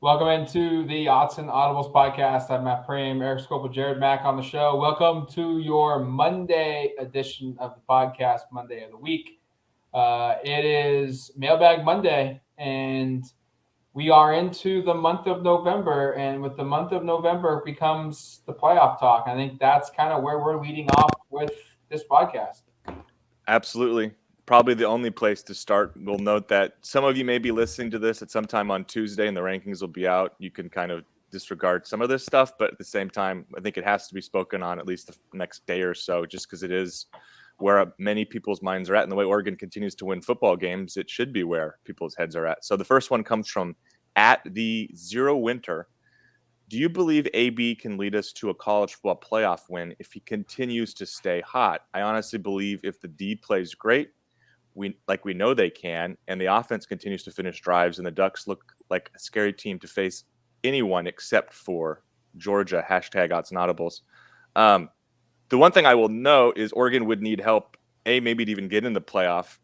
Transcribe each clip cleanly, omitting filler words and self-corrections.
Welcome into the Autzen Audibles Podcast. I'm Matt Prehm, Eric Scopel, Jared Mack on the show. Welcome to your Monday edition of the podcast, Monday of the week. It is Mailbag Monday, and we are into the month of November. And with the month of November becomes the playoff talk. I think that's kind of where we're leading off with this podcast. Absolutely. Probably the only place to start. We'll note that some of you may be listening to this at some time on Tuesday and the rankings will be out. You can kind of disregard some of this stuff, but at the same time, I think it has to be spoken on at least the next day or so, just because it is where many people's minds are at. And the way Oregon continues to win football games, it should be where people's heads are at. So the first one comes from at the Zero Winter. Do you believe AB can lead us to a college football playoff win if he continues to stay hot? I honestly believe if the D plays great, we know they can, and the offense continues to finish drives, and the Ducks look like a scary team to face anyone except for Georgia. Hashtag Autzen Audibles. The one thing I will note is Oregon would need help, A, maybe to even get in the playoff,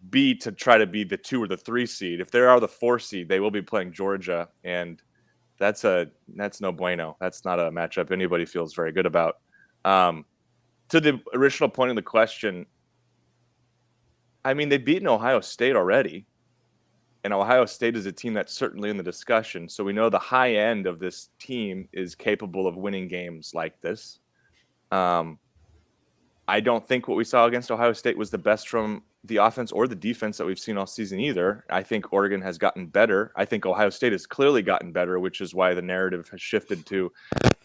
B, to try to be the 2 or the 3 seed. If they are the 4 seed, they will be playing Georgia, and that's no bueno. That's not a matchup anybody feels very good about. To the original point of the question, I mean, they've beaten Ohio State already, and Ohio State is a team that's certainly in the discussion. So we know the high end of this team is capable of winning games like this. I don't think what we saw against Ohio State was the best from the offense or the defense that we've seen all season either. I think Oregon has gotten better. I think Ohio State has clearly gotten better, which is why the narrative has shifted to,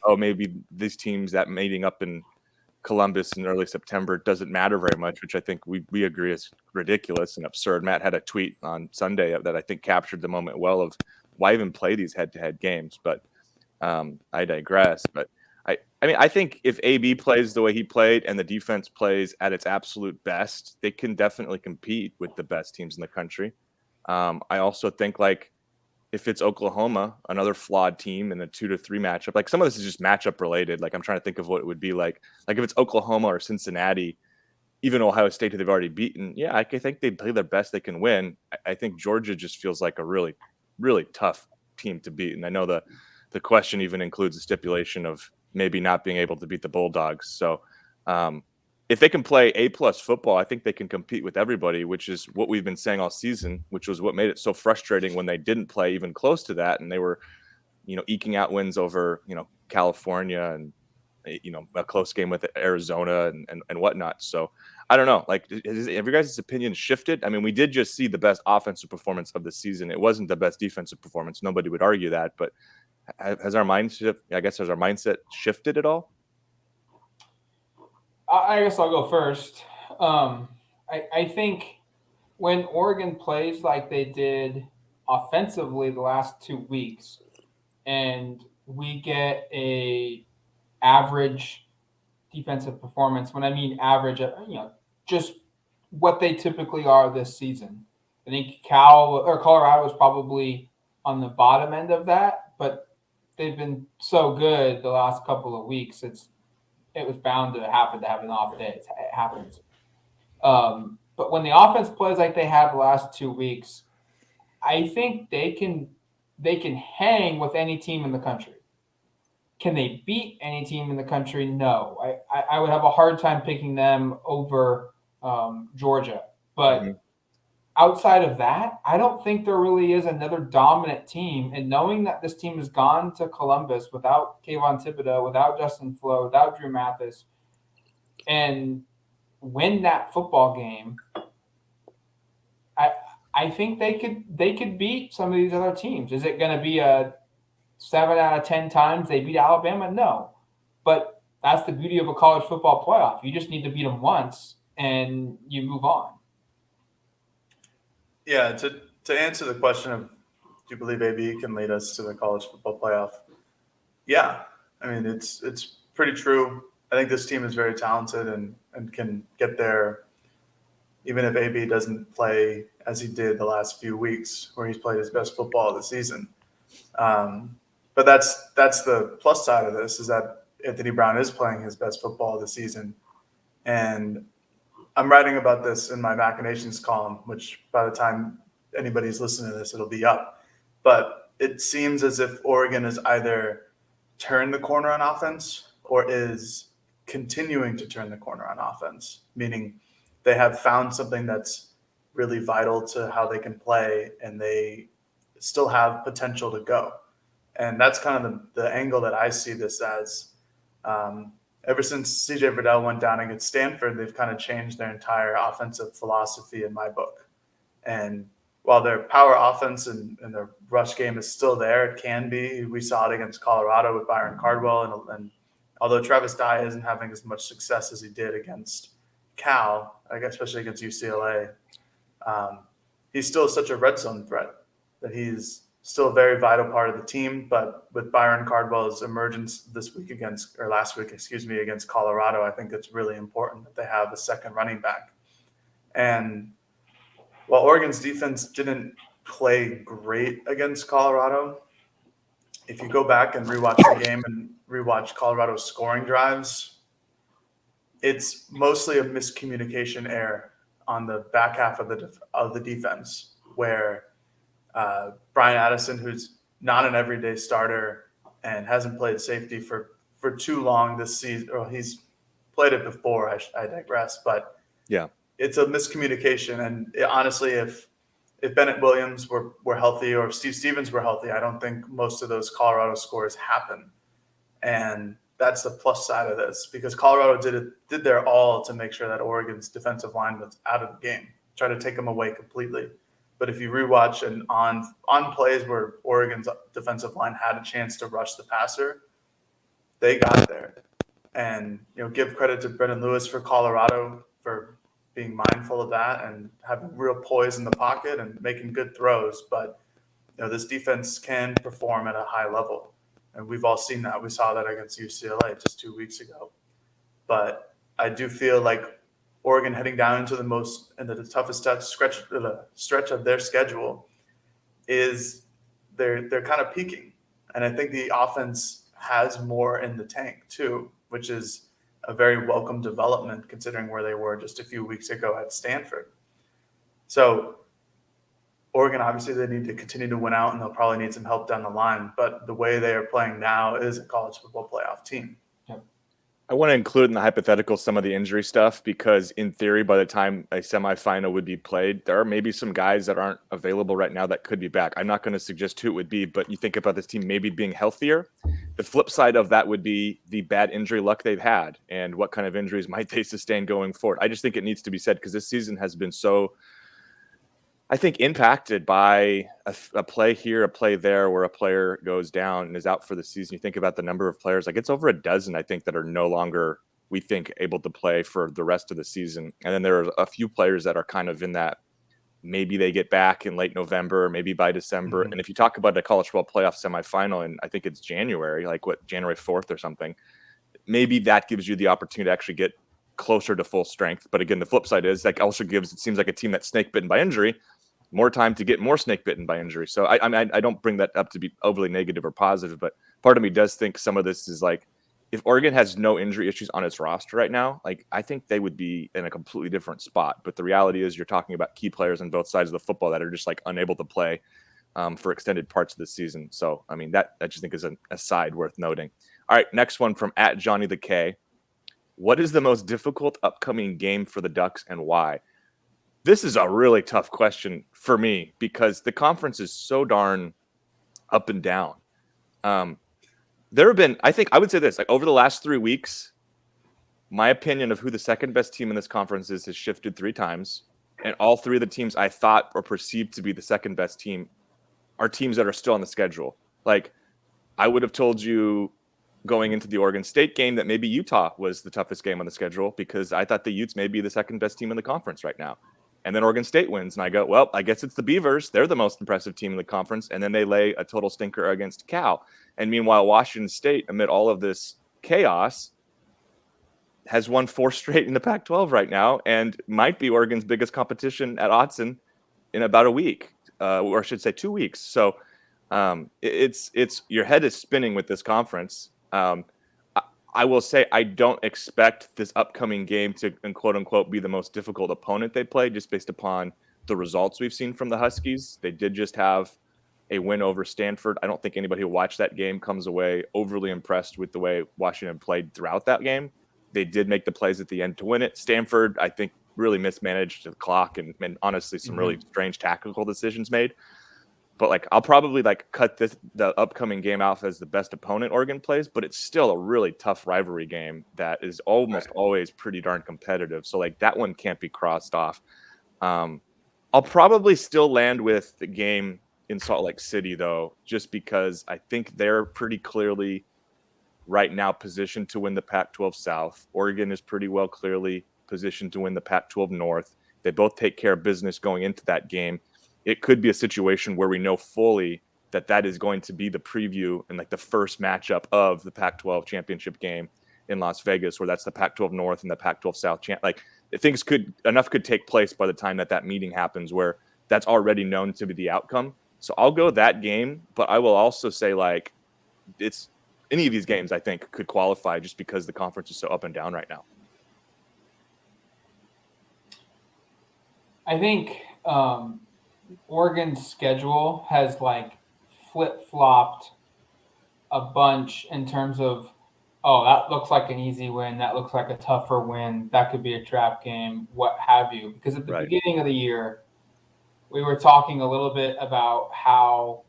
oh, maybe these teams that meeting up in Columbus in early September doesn't matter very much, which I think we agree is ridiculous and absurd. Matt had a tweet on Sunday that I think captured the moment well of why even play these head-to-head games. But I digress. But I mean, I think if AB plays the way he played and the defense plays at its absolute best, they can definitely compete with the best teams in the country. I also think like if it's Oklahoma, another flawed team in the 2-3 matchup, like some of this is just matchup related. Like I'm trying to think of what it would be like if it's Oklahoma or Cincinnati, even Ohio State, who they've already beaten. Yeah, I think they play their best they can win. I think Georgia just feels like a really, really tough team to beat. And I know the question even includes a stipulation of maybe not being able to beat the Bulldogs. So if they can play A-plus football, I think they can compete with everybody, which is what we've been saying all season, which was what made it so frustrating when they didn't play even close to that. And they were, eking out wins over, California and, a close game with Arizona and whatnot. So I don't know, like, have your guys' opinion shifted? I mean, we did just see the best offensive performance of the season. It wasn't the best defensive performance. Nobody would argue that, but has our mindset shifted at all? I guess I'll go first. I think when Oregon plays like they did offensively the last 2 weeks, and we get a average defensive performance. When I mean average, just what they typically are this season. I think Colorado is probably on the bottom end of that, but they've been so good the last couple of weeks. It was bound to happen to have an off day. It happens. But when the offense plays like they have the last 2 weeks, I think they can hang with any team in the country. Can they beat any team in the country? No. I would have a hard time picking them over Georgia. Mm-hmm. But outside of that, I don't think there really is another dominant team. And knowing that this team has gone to Columbus without Kayvon Thibodeau, without Justin Flo, without Drew Mathis, and win that football game, I I think they could beat some of these other teams. Is it going to be a 7 out of 10 times they beat Alabama? No, but that's the beauty of a college football playoff. You just need to beat them once and you move on. Yeah, to answer the question of do you believe AB can lead us to the college football playoff? Yeah, I mean it's pretty true. I think this team is very talented and can get there, even if AB doesn't play as he did the last few weeks, where he's played his best football of the season. But that's the plus side of this, is that Anthony Brown is playing his best football of the season, and I'm writing about this in my Machinations column, which by the time anybody's listening to this, it'll be up. But it seems as if Oregon has either turned the corner on offense or is continuing to turn the corner on offense, meaning they have found something that's really vital to how they can play, and they still have potential to go. And that's kind of the angle that I see this as. Ever since CJ Verdell went down against Stanford, they've kind of changed their entire offensive philosophy in my book. And while their power offense and their rush game is still there, it can be. We saw it against Colorado with Byron Cardwell. And although Travis Dye isn't having as much success as he did against Cal, especially against UCLA, he's still such a red zone threat that he's still a very vital part of the team. But with Byron Cardwell's emergence last week, against Colorado, I think it's really important that they have a second running back. And while Oregon's defense didn't play great against Colorado, if you go back and rewatch the game and rewatch Colorado's scoring drives, it's mostly a miscommunication error on the back half of the defense, where Brian Addison, who's not an everyday starter and hasn't played safety for too long this season, or he's played it before, I digress, but yeah, it's a miscommunication. And honestly, if Bennett Williams were healthy, or if Steve Stevens were healthy, I don't think most of those Colorado scores happen. And that's the plus side of this, because Colorado did their all to make sure that Oregon's defensive line was out of the game, try to take them away completely. But if you rewatch and on plays where Oregon's defensive line had a chance to rush the passer, they got there. And give credit to Brendan Lewis for Colorado for being mindful of that and having real poise in the pocket and making good throws. But this defense can perform at a high level, and we've all seen that. We saw that against UCLA just 2 weeks ago. But I do feel like Oregon heading down into the toughest stretch of their schedule is they're kind of peaking, and I think the offense has more in the tank too, which is a very welcome development considering where they were just a few weeks ago at Stanford. So Oregon, obviously, they need to continue to win out, and they'll probably need some help down the line. But the way they are playing now is a college football playoff team. Yep. I want to include in the hypothetical some of the injury stuff, because in theory, by the time a semifinal would be played, there are maybe some guys that aren't available right now that could be back. I'm not going to suggest who it would be, but you think about this team maybe being healthier. The flip side of that would be the bad injury luck they've had and what kind of injuries might they sustain going forward. I just think it needs to be said, because this season has been so, I think, impacted by a play here, a play there, where a player goes down and is out for the season. You think about the number of players, like it's over a dozen, I think, that are no longer, we think, able to play for the rest of the season. And then there are a few players that are kind of in that, maybe they get back in late November, maybe by December. Mm-hmm. And if you talk about a college football playoff semifinal, and I think it's January, January 4th or something, maybe that gives you the opportunity to actually get closer to full strength. But again, the flip side is that also gives, it seems like a team that's snake bitten by injury, more time to get more snake bitten by injury. So I don't bring that up to be overly negative or positive, but part of me does think some of this is like, if Oregon has no injury issues on its roster right now, I think they would be in a completely different spot. But the reality is, you're talking about key players on both sides of the football that are just unable to play for extended parts of the season. So, that I just think is an aside worth noting. All right, next one from @Johnny the K. What is the most difficult upcoming game for the Ducks, and why? This is a really tough question for me, because the conference is so darn up and down. There have been, I would say this, over the last 3 weeks, my opinion of who the second best team in this conference is has shifted 3 times. And all 3 of the teams I thought or perceived to be the second best team are teams that are still on the schedule. I would have told you going into the Oregon State game that maybe Utah was the toughest game on the schedule, because I thought the Utes may be the second best team in the conference right now. And then Oregon State wins, and I go, well, I guess it's the Beavers. They're the most impressive team in the conference. And then they lay a total stinker against Cal. And meanwhile, Washington State, amid all of this chaos, has won 4 straight in the Pac-12 right now, and might be Oregon's biggest competition at Autzen in about a week, or I should say 2 weeks. So it's your head is spinning with this conference. I will say I don't expect this upcoming game to, quote unquote, be the most difficult opponent they play, just based upon the results we've seen from the Huskies. They did just have a win over Stanford. I don't think anybody who watched that game comes away overly impressed with the way Washington played throughout that game. They did make the plays at the end to win it. Stanford, I think, really mismanaged the clock and honestly some really strange tactical decisions made. But like, I'll probably like cut the upcoming game out as the best opponent Oregon plays, but it's still a really tough rivalry game that is almost always pretty darn competitive. So like that one can't be crossed off. I'll probably still land with the game in Salt Lake City though, just because I think they're pretty clearly right now positioned to win the Pac-12 South. Oregon is pretty well clearly positioned to win the Pac-12 North. They both take care of business going into that game. It could be a situation where we know fully that that is going to be the preview and like the first matchup of the Pac-12 championship game in Las Vegas, where that's the Pac-12 North and the Pac-12 South. Like things could take place by the time that meeting happens where that's already known to be the outcome. So I'll go that game, but I will also say like it's any of these games I think could qualify just because the conference is so up and down right now. I think Oregon's schedule has like flip-flopped a bunch in terms of, oh, that looks like an easy win, that looks like a tougher win, that could be a trap game, what have you. Because at the beginning of the year, we were talking a little bit about how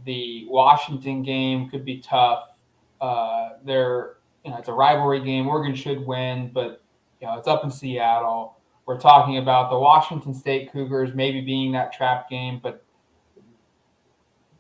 the Washington game could be tough. It's a rivalry game. Oregon should win, but it's up in Seattle. We're talking about the Washington State Cougars maybe being that trap game, but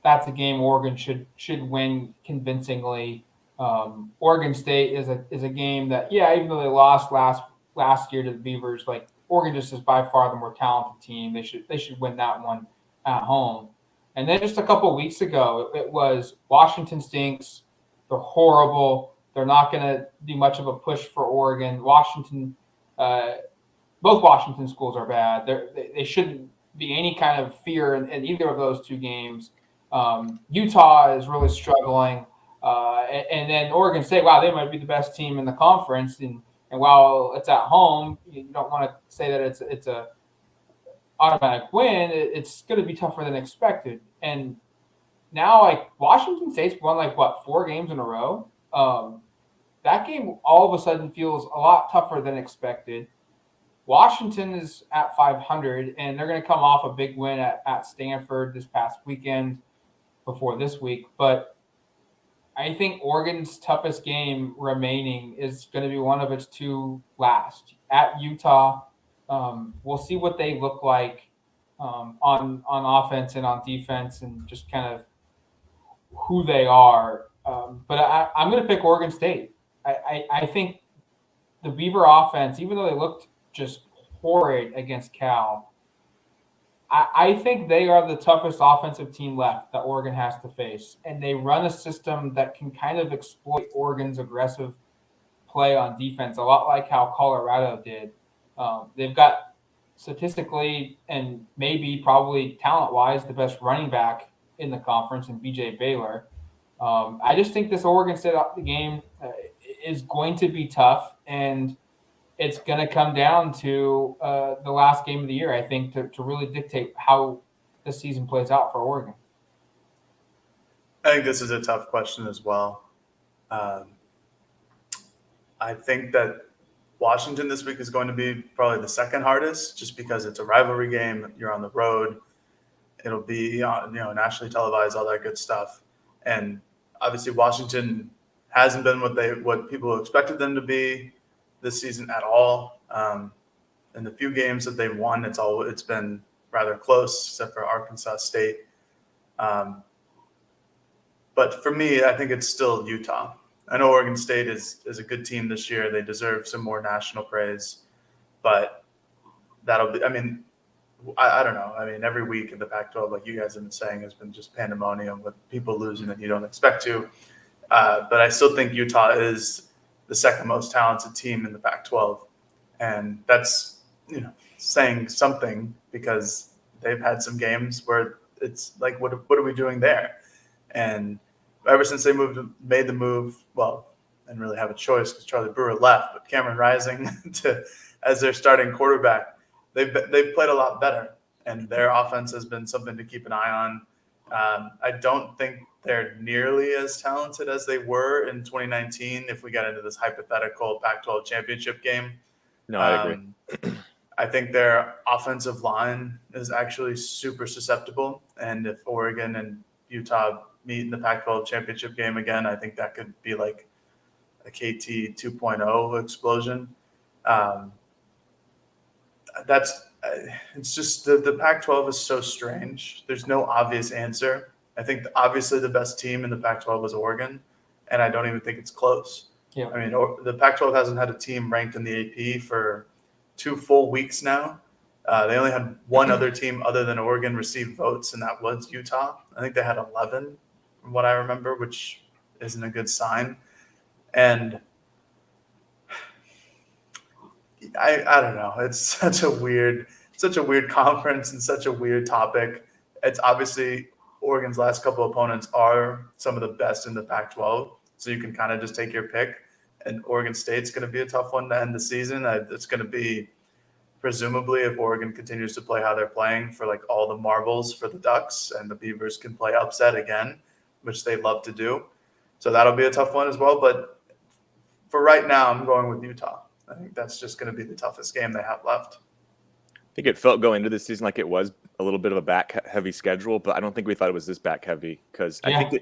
that's a game Oregon should win convincingly. Oregon State is a game that, even though they lost last year to the Beavers, like Oregon just is by far the more talented team. They should win that one at home. And then just a couple of weeks ago, it was Washington stinks. They're horrible. They're not going to do much of a push for Oregon. Both Washington schools are bad. They shouldn't be any kind of fear in either of those two games. Utah is really struggling. And then Oregon State, wow, they might be the best team in the conference. And while it's at home, you don't want to say that it's a automatic win. It's going to be tougher than expected. And now, like, Washington State's won, 4 games in a row? That game all of a sudden feels a lot tougher than expected. Washington is at 500, and they're going to come off a big win at Stanford this past weekend before this week. But I think Oregon's toughest game remaining is going to be one of its two last at Utah. We'll see what they look like on offense and on defense and just kind of who they are. But I'm going to pick Oregon State. I think the Beaver offense, even though they looked just horrid against Cal, I think they are the toughest offensive team left that Oregon has to face. And they run a system that can kind of exploit Oregon's aggressive play on defense, a lot like how Colorado did. They've got statistically and probably talent-wise the best running back in the conference in BJ Baylor. I just think this Oregon State game is going to be tough, and it's going to come down to the last game of the year, I think, to really dictate how the season plays out for Oregon. I think this is a tough question as well. I think that Washington this week is going to be probably the second hardest, just because it's a rivalry game. You're on the road. It'll be nationally televised, all that good stuff. And obviously Washington hasn't been what people expected them to be this season at all. In the few games that they've won, it's been rather close, except for Arkansas State. But for me, I think it's still Utah. I know Oregon State is a good team this year. They deserve some more national praise, but that'll be, I don't know. Every week in the Pac-12, like you guys have been saying, has been just pandemonium with people losing that you don't expect to. But I still think Utah is the second most talented team in the Pac-12. And that's, saying something, because they've had some games where it's like, what are we doing there? And ever since they made the move, well, didn't really have a choice because Charlie Brewer left, but Cameron Rising as their starting quarterback, they've played a lot better, and their offense has been something to keep an eye on. I don't think they're nearly as talented as they were in 2019 if we got into this hypothetical Pac-12 championship game. No, I agree. I think their offensive line is actually super susceptible. And if Oregon and Utah meet in the Pac-12 championship game again, I think that could be like a KT 2.0 explosion. It's just the Pac-12 is so strange. There's no obvious answer. I think obviously the best team in the Pac-12 is Oregon, and I don't even think it's close. Yeah. I mean, the Pac-12 hasn't had a team ranked in the AP for 2 full weeks now. They only had one other team other than Oregon receive votes, and that was Utah. I think they had 11, from what I remember, which isn't a good sign. And I don't know. It's such a weird conference and such a weird topic. It's obviously Oregon's last couple opponents are some of the best in the Pac-12, so you can kind of just take your pick. And Oregon State's going to be a tough one to end the season. It's going to be presumably if Oregon continues to play how they're playing for like all the marbles for the Ducks, and the Beavers can play upset again, which they love to do. So that'll be a tough one as well. But for right now, I'm going with Utah. I think that's just going to be the toughest game they have left. I think it felt going into this season like it was a little bit of a back-heavy schedule, but I don't think we thought it was this back-heavy because I think that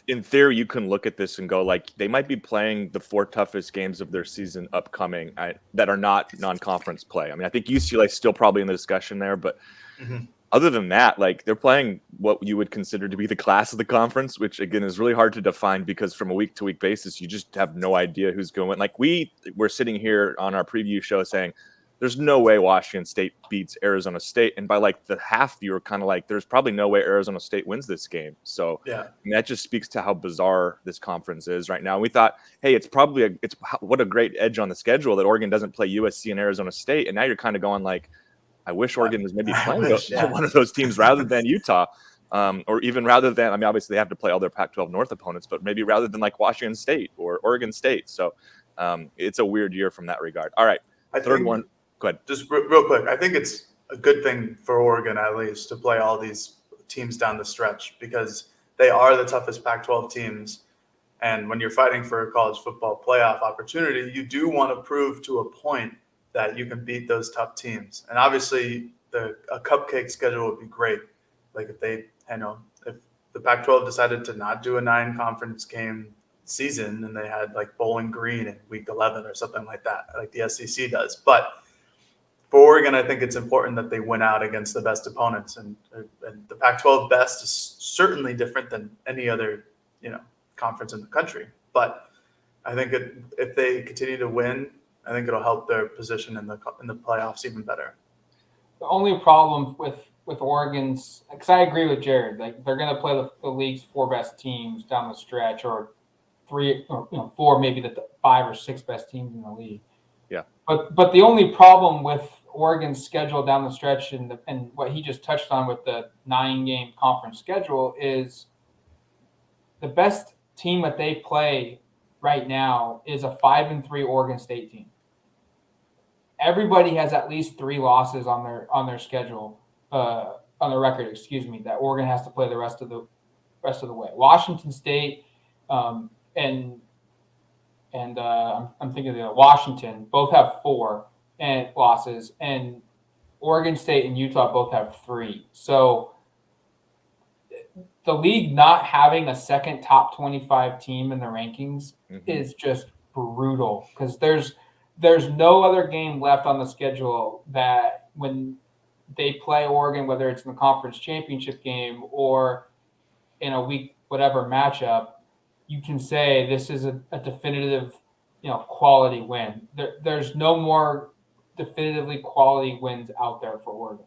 in theory you can look at this and go like they might be playing the 4 toughest games of their season upcoming that are not non-conference play. I mean, I think UCLA is still probably in the discussion there, but other than that, like they're playing what you would consider to be the class of the conference, which again is really hard to define because from a week-to-week basis, you just have no idea who's going. Like we were sitting here on our preview show saying, there's no way Washington State beats Arizona State. And by like the half, you were kind of like, there's probably no way Arizona State wins this game. So I mean, that just speaks to how bizarre this conference is right now. And we thought, hey, it's probably what a great edge on the schedule that Oregon doesn't play USC and Arizona State. And now you're kind of going like, I wish Oregon was maybe playing one of those teams rather than Utah. Or even rather than, I mean, obviously they have to play all their Pac-12 North opponents, but maybe rather than like Washington State or Oregon State. So it's a weird year from that regard. All right. Third one. Go ahead. Just real quick. I think it's a good thing for Oregon, at least, to play all these teams down the stretch because they are the toughest Pac-12 teams. And when you're fighting for a college football playoff opportunity, you do want to prove to a point that you can beat those tough teams. And obviously, a cupcake schedule would be great. Like if if the Pac-12 decided to not do a 9-conference game season and they had like Bowling Green in week 11 or something like that, like the SEC does. But for Oregon, I think it's important that they win out against the best opponents, and the Pac-12 best is certainly different than any other, conference in the country. But I think if they continue to win, I think it'll help their position in the playoffs even better. The only problem with Oregon's, because I agree with Jared, like they're going to play the league's 4 best teams down the stretch, or 3 or 4, maybe the 5 or 6 best teams in the league. Yeah. But the only problem with Oregon's schedule down the stretch and what he just touched on with the 9-game conference schedule is the best team that they play right now is a 5-3 Oregon State team. Everybody has at least 3 losses on their schedule, on their record, that Oregon has to play the rest of the way. Washington State and I'm thinking of Washington both have 4 losses, and Oregon State and Utah both have 3. So the league not having a second top 25 team in the rankings is just brutal because there's no other game left on the schedule that when they play Oregon, whether it's in the conference championship game or in a week whatever matchup, you can say this is a definitive, quality win. There's no more definitively quality wins out there for Oregon.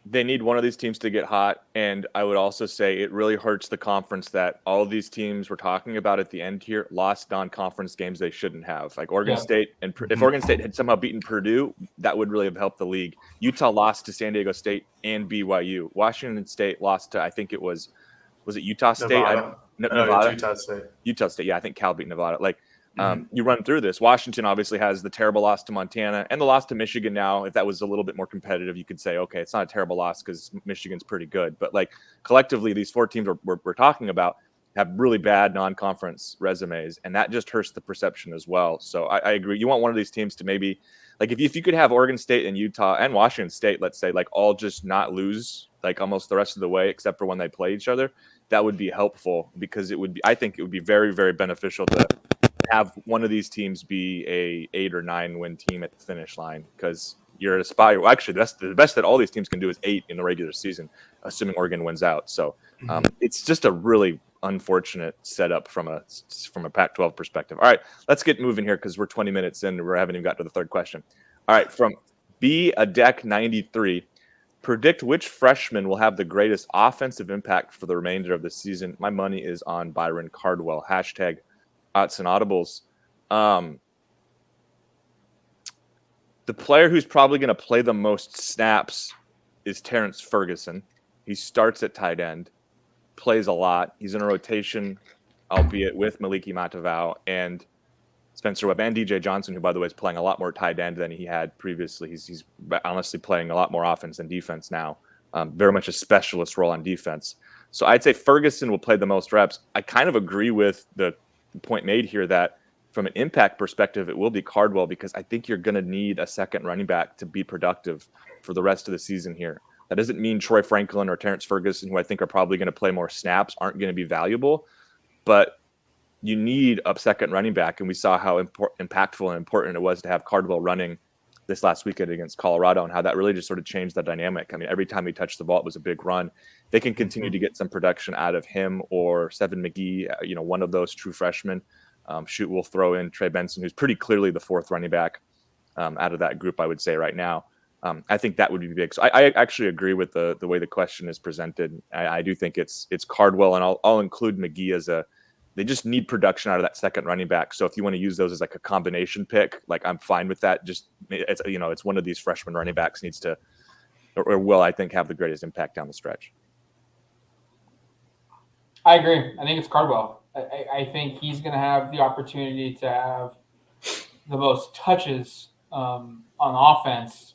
They need one of these teams to get hot, and I would also say it really hurts the conference that all of these teams we're talking about at the end here lost non-conference games they shouldn't have. Like Oregon State, and if Oregon State had somehow beaten Purdue, that would really have helped the league. Utah lost to San Diego State and BYU. Washington State lost to, I think it was it Utah State? Nevada. Nevada? Utah State. Utah State, yeah. I think Cal beat Nevada. Like You run through this. Washington obviously has the terrible loss to Montana and the loss to Michigan now. If that was a little bit more competitive, you could say, okay, it's not a terrible loss because Michigan's pretty good. But like collectively, these 4 teams we're talking about have really bad non-conference resumes, and that just hurts the perception as well. So I agree. You want one of these teams to maybe, like if you could have Oregon State and Utah and Washington State, let's say, like all just not lose like almost the rest of the way except for when they play each other, that would be helpful because I think it would be very, very beneficial to have one of these teams be a 8 or 9 win team at the finish line because you're at a spot. Well, actually, that's the best that all these teams can do is 8 in the regular season, assuming Oregon wins out. So it's just a really unfortunate setup from a Pac-12 perspective. All right, let's get moving here because we're 20 minutes in and we haven't even got to the third question. All right, from B a Deck 93, predict which freshman will have the greatest offensive impact for the remainder of the season. My money is on Byron Cardwell. Hashtag Autzen Audibles. The player who's probably going to play the most snaps is Terrence Ferguson. He starts at tight end, plays a lot. He's in a rotation, albeit with Maliki Matavao and Spencer Webb and DJ Johnson, who, by the way, is playing a lot more tight end than he had previously. He's honestly playing a lot more offense than defense now. Very much a specialist role on defense. So I'd say Ferguson will play the most reps. I kind of agree with the point made here that from an impact perspective, it will be Cardwell because I think you're going to need a second running back to be productive for the rest of the season here. That doesn't mean Troy Franklin or Terrence Ferguson, who I think are probably going to play more snaps, aren't going to be valuable, but you need a second running back, and we saw how impactful and important it was to have Cardwell running this last weekend against Colorado and how that really just sort of changed the dynamic. I mean, every time he touched the ball, it was a big run. They can continue to get some production out of him or Seven McGee, one of those true freshmen. We'll throw in Trey Benson, who's pretty clearly the 4th running back out of that group, I would say right now. I think that would be big. So I actually agree with the way the question is presented. I do think it's Cardwell, and I'll include McGee as they just need production out of that second running back. So if you want to use those as like a combination pick, like I'm fine with that. Just it's one of these freshman running backs needs to or will, I think, have the greatest impact down the stretch. I agree. I think it's Cardwell. I think he's going to have the opportunity to have the most touches on offense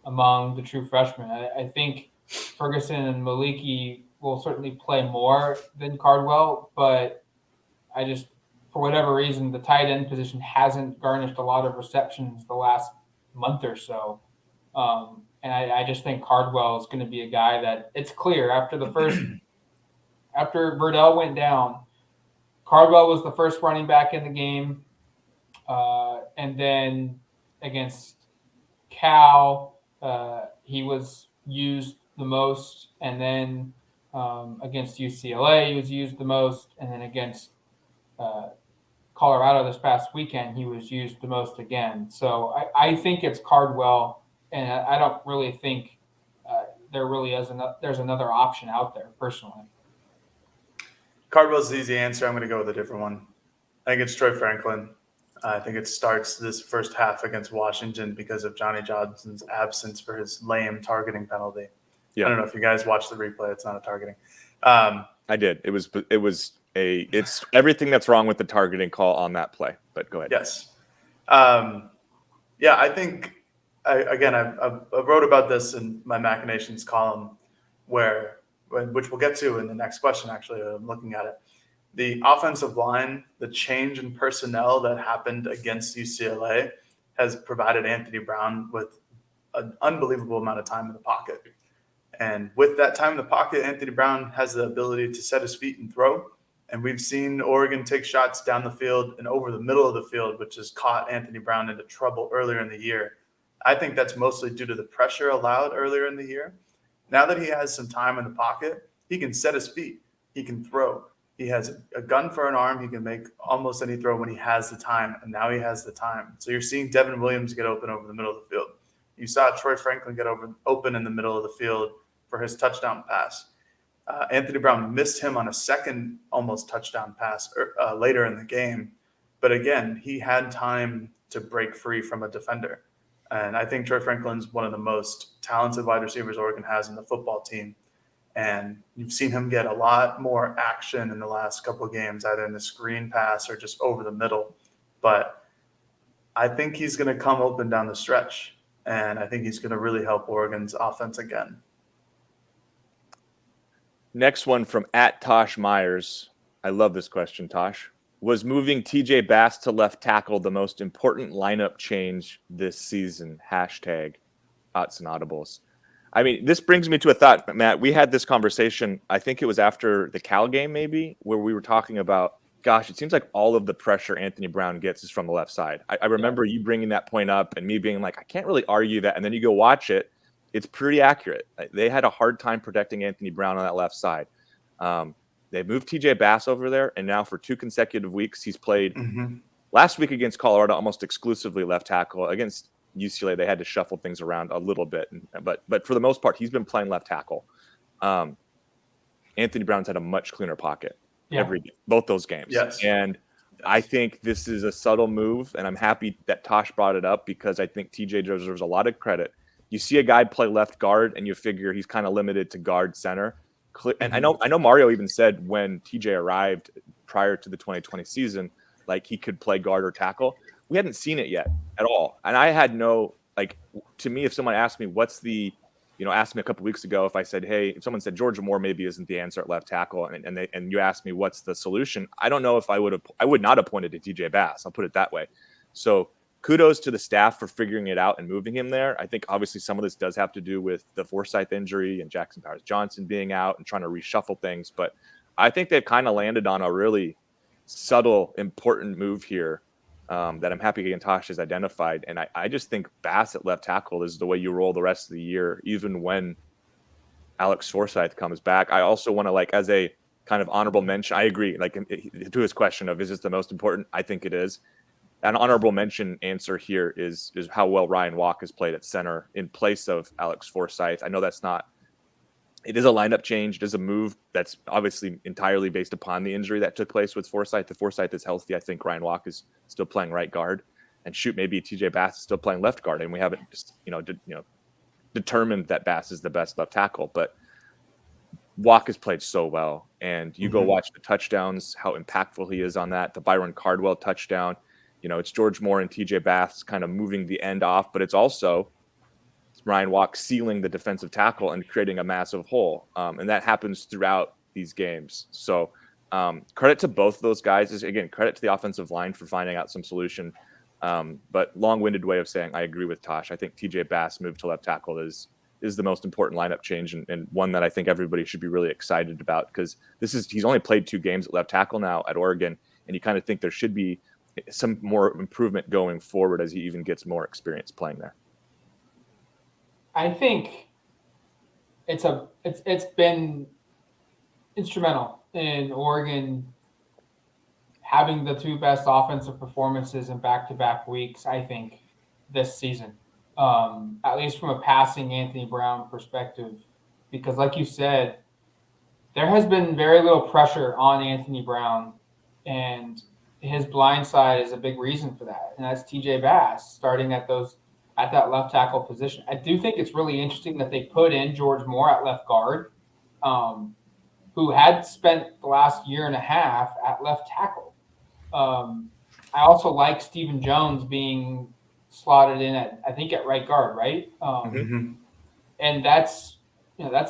among the true freshmen. I think Ferguson and Maliki will certainly play more than Cardwell, but I just, for whatever reason, the tight end position hasn't garnished a lot of receptions the last month or so. And I just think Cardwell is going to be a guy that it's clear after Verdell went down, Cardwell was the first running back in the game. And then against Cal, he was used the most. And then against UCLA, he was used the most. And then against Colorado this past weekend, he was used the most again. So I think it's Cardwell, and I don't really think there's another option out there personally. Cardwell's the easy answer. I'm going to go with a different one. I think it's Troy Franklin. I think it starts this first half against Washington because of Johnny Johnson's absence for his lame targeting penalty. Yeah. I don't know if you guys watched the replay. It's not a targeting. I did. It's everything that's wrong with the targeting call on that play, but go ahead. Yes. I think I wrote about this in my Machinations column which we'll get to in the next question. Actually, I'm looking at it. The offensive line, the change in personnel that happened against UCLA has provided Anthony Brown with an unbelievable amount of time in the pocket. And with that time in the pocket, Anthony Brown has the ability to set his feet and throw. And we've seen Oregon take shots down the field and over the middle of the field, which has caught Anthony Brown into trouble earlier in the year. I think that's mostly due to the pressure allowed earlier in the year. Now that he has some time in the pocket, he can set his feet. He can throw. He has a gun for an arm. He can make almost any throw when he has the time, and now he has the time. So you're seeing Devin Williams get open over the middle of the field. You saw Troy Franklin get open in the middle of the field for his touchdown pass. Anthony Brown missed him on a second almost touchdown pass later in the game. But again, he had time to break free from a defender. And I think Troy Franklin's one of the most talented wide receivers Oregon has in the football team. And you've seen him get a lot more action in the last couple of games, either in the screen pass or just over the middle. but I think he's going to come open down the stretch, and I think he's going to really help Oregon's offense again. Next one from @Tosh Myers. I love this question, Tosh. Was moving TJ Bass to left tackle the most important lineup change this season? Hashtag Autzen Audibles. I mean, this brings me to a thought, Matt. We had this conversation, I think it was after the Cal game maybe, where we were talking about, gosh, it seems like all of the pressure Anthony Brown gets is from the left side. I remember you bringing that point up and me being like, I can't really argue that. And then you go watch it. It's pretty accurate. They had a hard time protecting Anthony Brown on that left side. They moved TJ Bass over there, and now for 2 consecutive weeks, he's played last week against Colorado almost exclusively left tackle. Against UCLA, they had to shuffle things around a little bit, but for the most part, he's been playing left tackle. Anthony Brown's had a much cleaner pocket both those games. Yes. And I think this is a subtle move, and I'm happy that Tosh brought it up because I think TJ deserves a lot of credit. You see a guy play left guard, and you figure he's kind of limited to guard center. And I know Mario even said when TJ arrived prior to the 2020 season, like he could play guard or tackle. We hadn't seen it yet at all. And I had to me, if someone asked me asked me a couple weeks ago, if I said, hey, if someone said Georgia Moore maybe isn't the answer at left tackle, and you asked me what's the solution, I don't know if I would not have pointed to TJ Bass. I'll put it that way. So kudos to the staff for figuring it out and moving him there. I think obviously some of this does have to do with the Forsyth injury and Jackson Powers Johnson being out and trying to reshuffle things. But I think they've kind of landed on a really subtle, important move here that I'm happy Tosh has identified. And I just think Bass at left tackle is the way you roll the rest of the year, even when Alex Forsyth comes back. I also want to, as a kind of honorable mention, I agree, to his question of, is this the most important? I think it is. An honorable mention answer here is how well Ryan Walk has played at center in place of Alex Forsyth. I know it is a lineup change. It is a move that's obviously entirely based upon the injury that took place with Forsyth. If Forsyth is healthy, I think Ryan Walk is still playing right guard, and maybe TJ Bass is still playing left guard, and we haven't determined that Bass is the best left tackle. But Walk has played so well, and you go watch the touchdowns, how impactful he is on that. The Byron Cardwell touchdown. It's George Moore and TJ Bass kind of moving the end off, but it's also Ryan Walk sealing the defensive tackle and creating a massive hole. And that happens throughout these games. So credit to both those guys. Again, credit to the offensive line for finding out some solution. But long-winded way of saying I agree with Tosh. I think TJ Bass move to left tackle is the most important lineup change, and one that I think everybody should be really excited about, because he's only played 2 games at left tackle now at Oregon, and you kind of think there should be some more improvement going forward as he even gets more experience playing there. I think it's been instrumental in Oregon having the 2 best offensive performances in back-to-back weeks, I think, this season, at least from a passing Anthony Brown perspective, because like you said, there has been very little pressure on Anthony Brown, and his blind side is a big reason for that, and that's TJ Bass starting at that left tackle position. I do think it's really interesting that they put in George Moore at left guard, who had spent the last year and a half at left tackle. I also like Stephen Jones being slotted in at right guard, right? And that's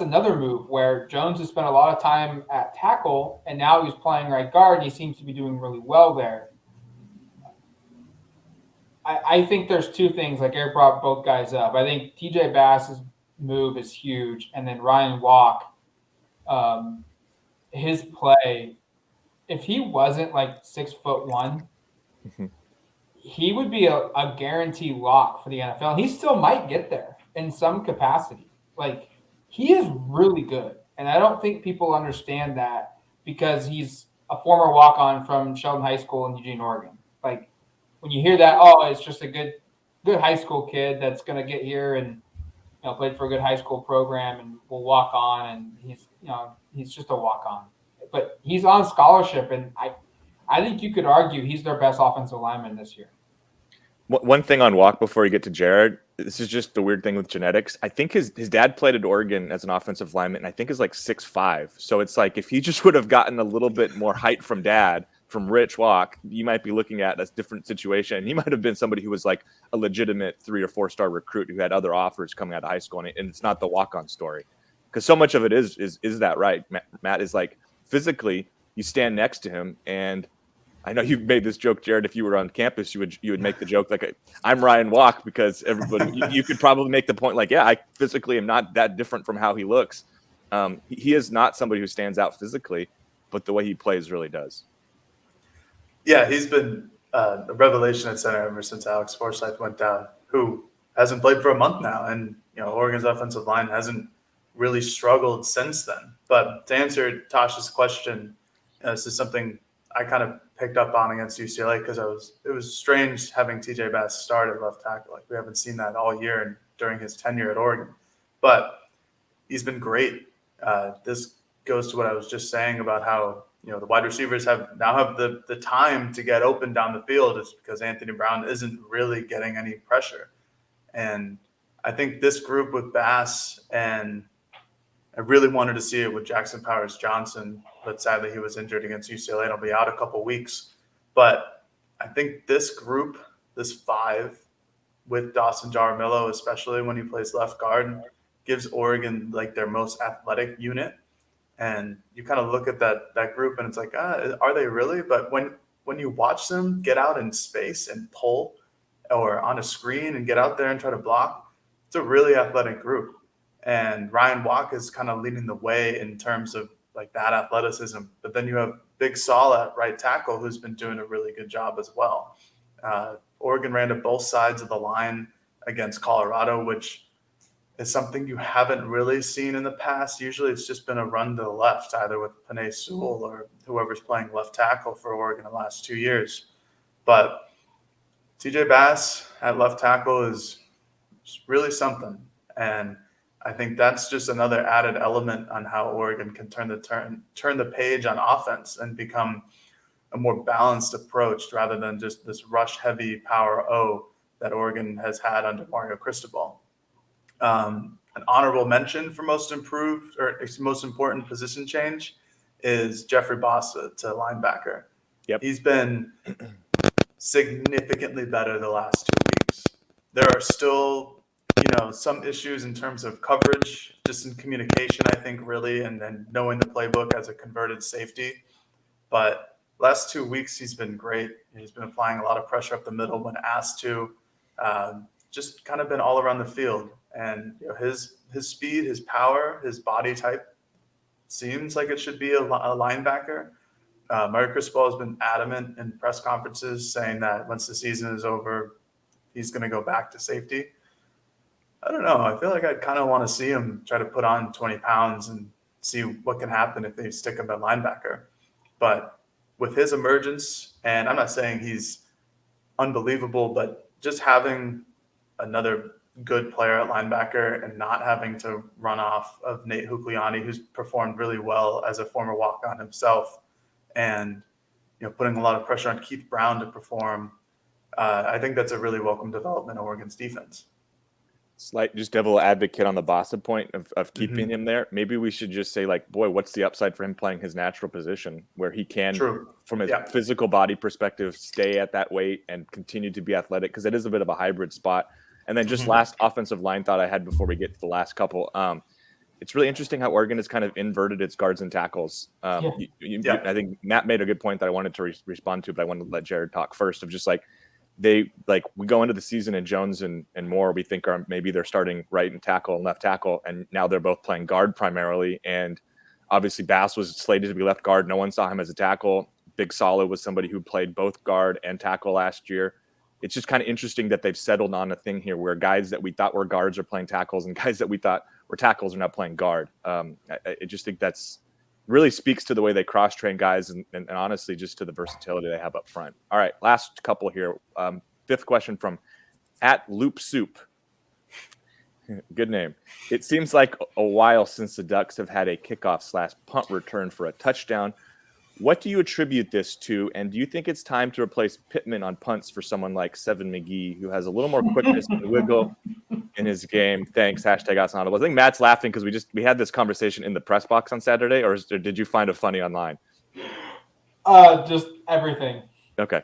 another move where Jones has spent a lot of time at tackle, and now he's playing right guard, and he seems to be doing really well there. I think there's 2 things, like Eric brought both guys up. I think TJ Bass's move is huge, and then Ryan Walk, his play, if he wasn't 6'1", he would be a guarantee lock for the NFL. He still might get there in some capacity. He is really good, and I don't think people understand that because he's a former walk-on from Sheldon High School in Eugene, Oregon. When you hear that, it's just a good high school kid that's going to get here and played for a good high school program and will walk on, and he's just a walk-on. But he's on scholarship, and I think you could argue he's their best offensive lineman this year. One thing on Walk before you get to Jared, this is just the weird thing with genetics. I think his dad played at Oregon as an offensive lineman, and I think is 6'5". So it's if he just would have gotten a little bit more height from dad, from Rich Walk, you might be looking at a different situation. He might have been somebody who was like a legitimate 3 or 4 star recruit who had other offers coming out of high school, and it's not the walk-on story. Because so much of it is that right? Matt is like, physically, you stand next to him, and I know you've made this joke, Jared. If you were on campus, you would make the joke like, I'm Ryan Walk, because everybody you could probably make the point like, yeah, I physically am not that different from how he looks. He is not somebody who stands out physically, but the way he plays really does. Yeah, he's been a revelation at center ever since Alex Forsythe went down, who hasn't played for a month now, and Oregon's offensive line hasn't really struggled since then. But to answer Tosh's question, this is something I kind of picked up on against UCLA because it was strange having TJ Bass start at left tackle. Like, we haven't seen that all year and during his tenure at Oregon, but he's been great. This goes to what I was just saying about how the wide receivers now have the time to get open down the field. It's because Anthony Brown isn't really getting any pressure. And I think this group with Bass, and I really wanted to see it with Jackson Powers Johnson, but sadly he was injured against UCLA and he'll be out a couple weeks. But I think this group, this 5, with Dawson Jaramillo, especially when he plays left guard, gives Oregon like their most athletic unit. And you kind of look at that group and it's like, are they really? But when you watch them get out in space and pull or on a screen and get out there and try to block, it's a really athletic group. And Ryan Walk is kind of leading the way in terms of like that athleticism. But then you have Big Saul at right tackle, who's been doing a really good job as well. Oregon ran to both sides of the line against Colorado, which is something you haven't really seen in the past. Usually it's just been a run to the left, either with Penei Sewell or whoever's playing left tackle for Oregon the last 2 years. But TJ Bass at left tackle is really something. And I think that's just another added element on how Oregon can turn the page on offense and become a more balanced approach rather than just this rush-heavy power O that Oregon has had under Mario Cristobal. An honorable mention for most improved or most important position change is Jeffrey Bossa to linebacker. Yep. He's been significantly better the last 2 weeks. There are still, some issues in terms of coverage, just in communication, I think, really, and then knowing the playbook as a converted safety. But last 2 weeks, he's been great. He's been applying a lot of pressure up the middle when asked to. Just kind of been all around the field. And his speed, his power, his body type seems like it should be a linebacker. Mario Cristobal has been adamant in press conferences saying that once the season is over, he's going to go back to safety. I don't know. I feel like I kind of want to see him try to put on 20 pounds and see what can happen if they stick him at linebacker. But with his emergence, and I'm not saying he's unbelievable, but just having another good player at linebacker and not having to run off of Nate Hukliani, who's performed really well as a former walk-on himself, and putting a lot of pressure on Keith Brown to perform. I think that's a really welcome development in Oregon's defense. Slight just devil advocate on the Bossa point of keeping him there. Maybe we should just say, like, boy, what's the upside for him playing his natural position where he can, from his physical body perspective, stay at that weight and continue to be athletic, because it is a bit of a hybrid spot. And then just last offensive line thought I had before we get to the last couple. It's really interesting how Oregon has kind of inverted its guards and tackles. I think Matt made a good point that I wanted to respond to, but I wanted to let Jared talk first, of just like, we go into the season and Jones and Moore, we think maybe they're starting right and tackle and left tackle. And now they're both playing guard primarily. And obviously Bass was slated to be left guard. No one saw him as a tackle. Big Sala was somebody who played both guard and tackle last year. It's just kind of interesting that they've settled on a thing here where guys that we thought were guards are playing tackles and guys that we thought were tackles are not playing guard. I just think that's really speaks to the way they cross-train guys and honestly just to the versatility they have up front. All right, last couple here. Fifth question from @LoopSoup. Good name. It seems like a while since the Ducks have had a kickoff/punt return for a touchdown. What do you attribute this to? And do you think it's time to replace Pittman on punts for someone like Seven McGee, who has a little more quickness and wiggle in his game? Thanks. #Autzen Audibles. I think Matt's laughing because we had this conversation in the press box on Saturday, or did you find it funny online? Just everything. Okay.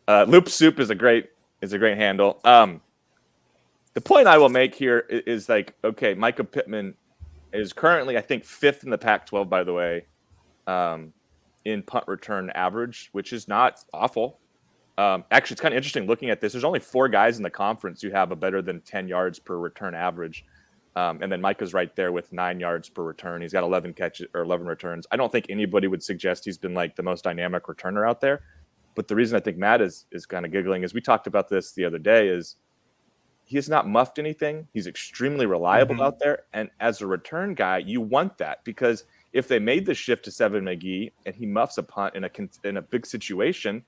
Loop Soup is a great handle. The point I will make here is like, okay, Micah Pittman is currently, I think, 5th in the Pac-12, by the way, in punt return average, which is not awful. Actually, it's kind of interesting looking at this. There's only 4 guys in the conference who have a better than 10 yards per return average. And then Micah's right there with 9 yards per return. He's got 11 catches or 11 returns. I don't think anybody would suggest he's been like the most dynamic returner out there. But the reason I think Matt is kind of giggling is we talked about this the other day is he has not muffed anything. He's extremely reliable out there. And as a return guy, you want that because if they made the shift to Seven McGee and he muffs a punt in a big situation,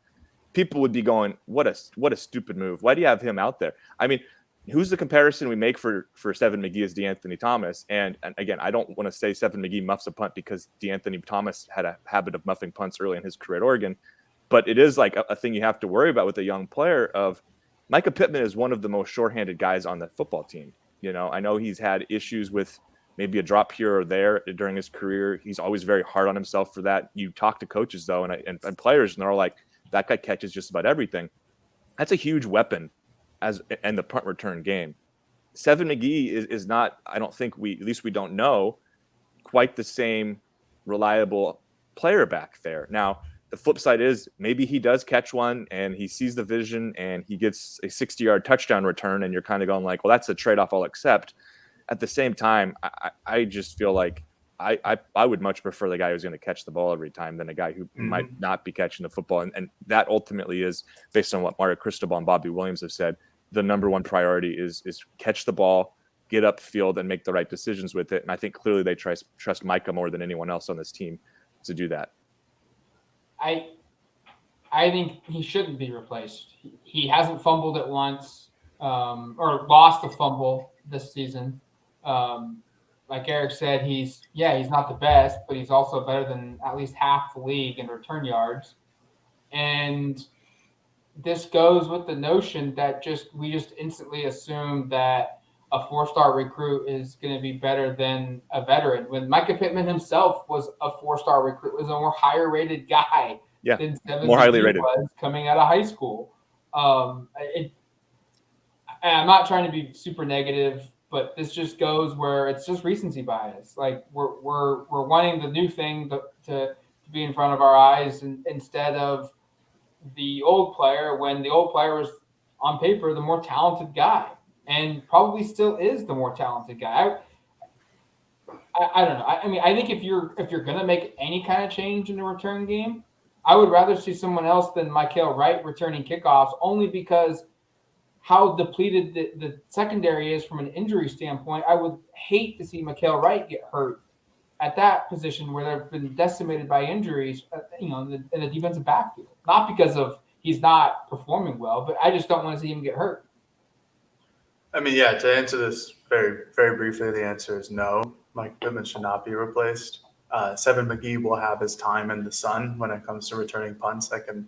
people would be going, what a stupid move. Why do you have him out there? I mean, who's the comparison we make for Seven McGee as DeAnthony Thomas? And again, I don't want to say Seven McGee muffs a punt because DeAnthony Thomas had a habit of muffing punts early in his career at Oregon. But it is like a thing you have to worry about with a young player of Micah Pittman is one of the most shorthanded guys on the football team. You know, I know he's had issues with maybe a drop here or there during his career. He's always very hard on himself for that. You talk to coaches though, and players, and they're all like, that guy catches just about everything. That's a huge weapon and the punt return game. Seven McGee is not, I don't think at least we don't know, quite the same reliable player back there. Now, the flip side is maybe he does catch one and he sees the vision and he gets a 60-yard touchdown return and you're kind of going like, well, that's a trade-off I'll accept. At the same time, I just feel like I would much prefer the guy who's going to catch the ball every time than a guy who might not be catching the football. And that ultimately is, based on what Mario Cristobal and Bobby Williams have said, the number one priority is catch the ball, get upfield, and make the right decisions with it. And I think clearly they trust Micah more than anyone else on this team to do that. I think he shouldn't be replaced. He hasn't fumbled it once or lost a fumble this season. Like Eric said, he's not the best, but he's also better than at least half the league in return yards. And this goes with the notion that we just instantly assume that a 4-star recruit is going to be better than a veteran. When Micah Pittman himself was a 4-star recruit, was a more higher rated guy than Seven more highly rated was coming out of high school. I'm not trying to be super negative, but this just goes where it's just recency bias. Like we're wanting the new thing to be in front of our eyes instead of the old player, when the old player was on paper the more talented guy and probably still is the more talented guy. I don't know. I mean, I think if you're going to make any kind of change in the return game, I would rather see someone else than Mykael Wright returning kickoffs, only because how depleted the secondary is from an injury standpoint. I would hate to see Mykael Wright get hurt at that position where they've been decimated by injuries, in the defensive backfield. Not because of he's not performing well, but I just don't want to see him get hurt. I mean, yeah, to answer this very, very briefly, the answer is no. Mike Pittman should not be replaced. Seven McGee will have his time in the sun when it comes to returning punts. I can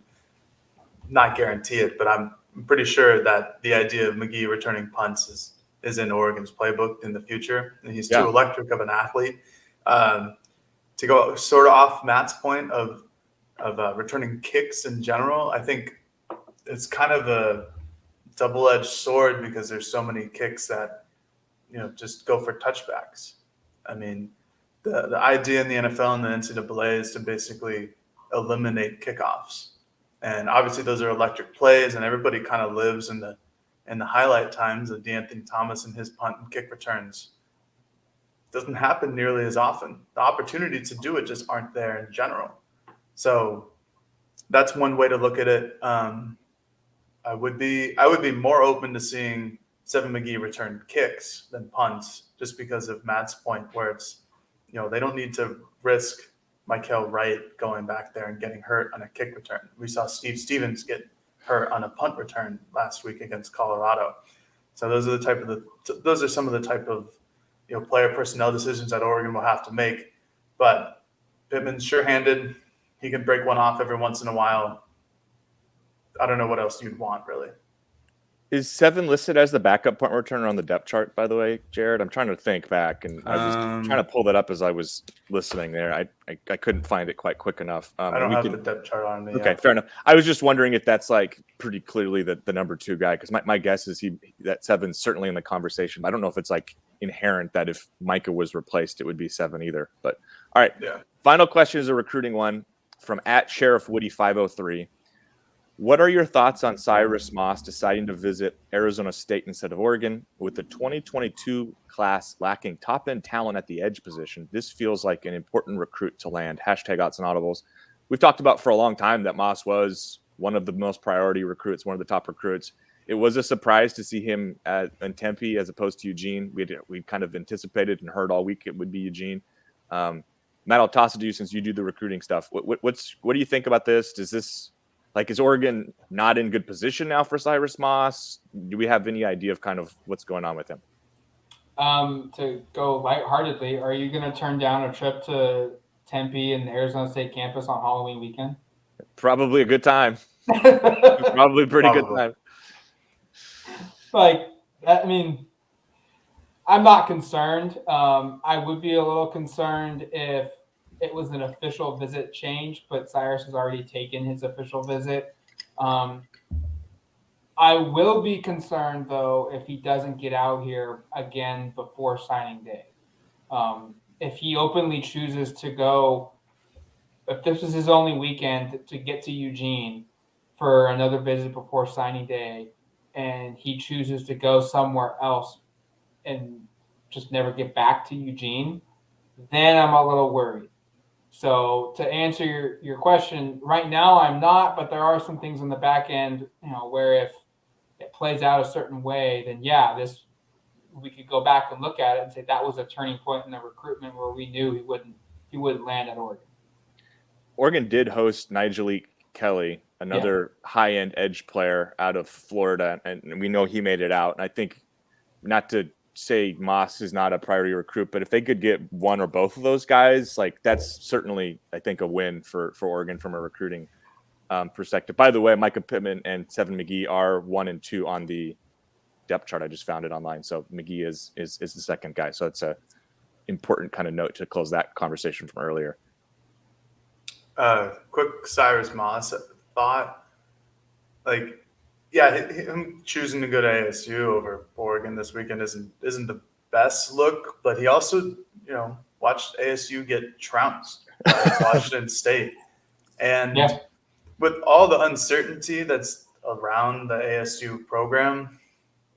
not guarantee it, but I'm pretty sure that the idea of McGee returning punts is in Oregon's playbook in the future. And he's too electric of an athlete. To go sort of off Matt's point of returning kicks in general, I think it's kind of a double-edged sword because there's so many kicks that just go for touchbacks. I mean, the idea in the NFL and the NCAA is to basically eliminate kickoffs, and obviously those are electric plays, and everybody kind of lives in the highlight times of DeAnthony Thomas and his punt and kick returns. Doesn't happen nearly as often. The opportunity to do it just aren't there in general. So that's one way to look at it. I would be more open to seeing Seven McGee return kicks than punts, just because of Matt's point, where it's they don't need to risk Mykael Wright going back there and getting hurt on a kick return. We saw Steve Stevens get hurt on a punt return last week against Colorado. So those are some of the type of player personnel decisions that Oregon will have to make. But Pittman's sure-handed. He can break one off every once in a while. I don't know what else you'd want, really. Is Seven listed as the backup punt returner on the depth chart, by the way, Jared? I'm trying to think back, and I was trying to pull that up as I was listening there. I couldn't find it quite quick enough. I don't have the depth chart on me. Okay, fair enough. I was just wondering if that's like pretty clearly the number 2 guy, because my guess is that Seven's certainly in the conversation. I don't know if it's like inherent that if Micah was replaced, it would be Seven either. But all right, Final question is a recruiting one from @SheriffWoody503. What are your thoughts on Cyrus Moss deciding to visit Arizona State instead of Oregon? With the 2022 class lacking top-end talent at the edge position, this feels like an important recruit to land. #Autzen Audibles. We've talked about for a long time that Moss was one of the most priority recruits, one of the top recruits. It was a surprise to see him in Tempe as opposed to Eugene. We kind of anticipated and heard all week it would be Eugene. Matt, I'll toss it to you since you do the recruiting stuff. What do you think about this? Does this... Like, is Oregon not in good position now for Cyrus Moss? Do we have any idea of kind of what's going on with him? To go lightheartedly, are you going to turn down a trip to Tempe and the Arizona State campus on Halloween weekend? Probably a good time. Probably a pretty good time. Like, I mean, I'm not concerned. I would be a little concerned if it was an official visit change, but Cyrus has already taken his official visit. I will be concerned, though, if he doesn't get out here again before signing day. If he openly chooses to go, if this is his only weekend to get to Eugene for another visit before signing day, and he chooses to go somewhere else and just never get back to Eugene, then I'm a little worried. So to answer your question, right now I'm not, but there are some things on the back end, where if it plays out a certain way, then we could go back and look at it and say that was a turning point in the recruitment where we knew he wouldn't land at Oregon. Oregon did host Nigel Kelly, another high-end edge player out of Florida, and we know he made it out. And I think, not to say Moss is not a priority recruit, but if they could get one or both of those guys, like that's certainly, I think, a win for Oregon from a recruiting perspective. By the way, Micah Pittman and Seven McGee are 1 and 2 on the depth chart. I just found it online. So McGee is the second guy. So it's a important kind of note to close that conversation from earlier. Quick Cyrus Moss thought, him choosing to go to ASU over Oregon this weekend isn't the best look, but he also, watched ASU get trounced by Washington State. And with all the uncertainty that's around the ASU program,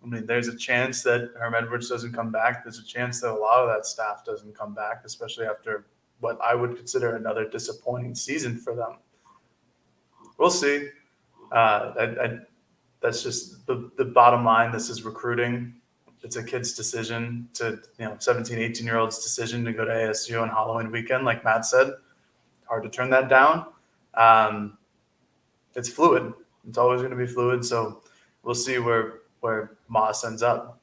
I mean, there's a chance that Herm Edwards doesn't come back. There's a chance that a lot of that staff doesn't come back, especially after what I would consider another disappointing season for them. We'll see. That's just the bottom line. This is recruiting. It's a kid's decision 17, 18-year-old's decision to go to ASU on Halloween weekend, like Matt said. Hard to turn that down. It's fluid. It's always going to be fluid. So we'll see where Moss ends up.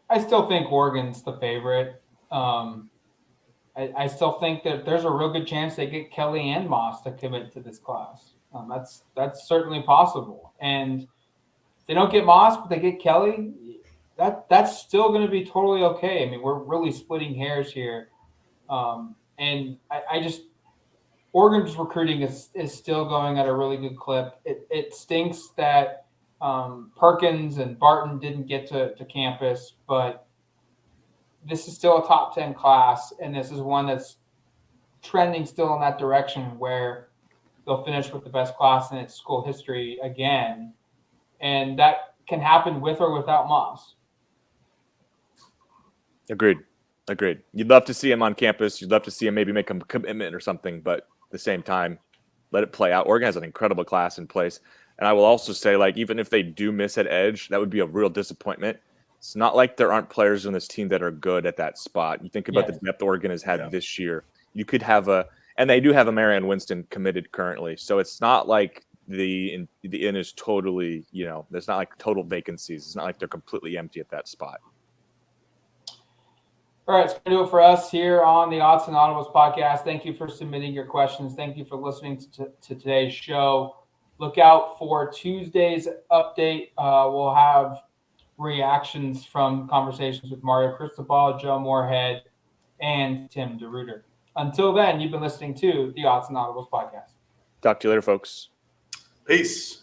I still think Oregon's the favorite. I still think that there's a real good chance they get Kelly and Moss to commit to this class. That's certainly possible. And if they don't get Moss, but they get Kelly, that's still going to be totally okay. I mean, we're really splitting hairs here. And I just – Oregon's recruiting is still going at a really good clip. It stinks that Perkins and Barton didn't get to campus, but this is still a top 10 class, and this is one that's trending still in that direction where they'll finish with the best class in its school history again. And that can happen with or without Moss. Agreed. You'd love to see him on campus. You'd love to see him maybe make a commitment or something, but at the same time, let it play out. Oregon has an incredible class in place. And I will also say, even if they do miss at edge, that would be a real disappointment. It's not like there aren't players on this team that are good at that spot. You think about the depth Oregon has had this year. You could have and they do have a Marianne Winston committed currently. So it's not like the inn is totally, there's not like total vacancies. It's not like they're completely empty at that spot. All right, so do it for us here on the Autzen Audibles Podcast. Thank you for submitting your questions. Thank you for listening to today's show. Look out for Tuesday's update. We'll have reactions from conversations with Mario Cristobal, Joe Moorhead, and Tim DeRuiter. Until then, you've been listening to the Autzen Audibles Podcast. Talk to you later, folks. Peace.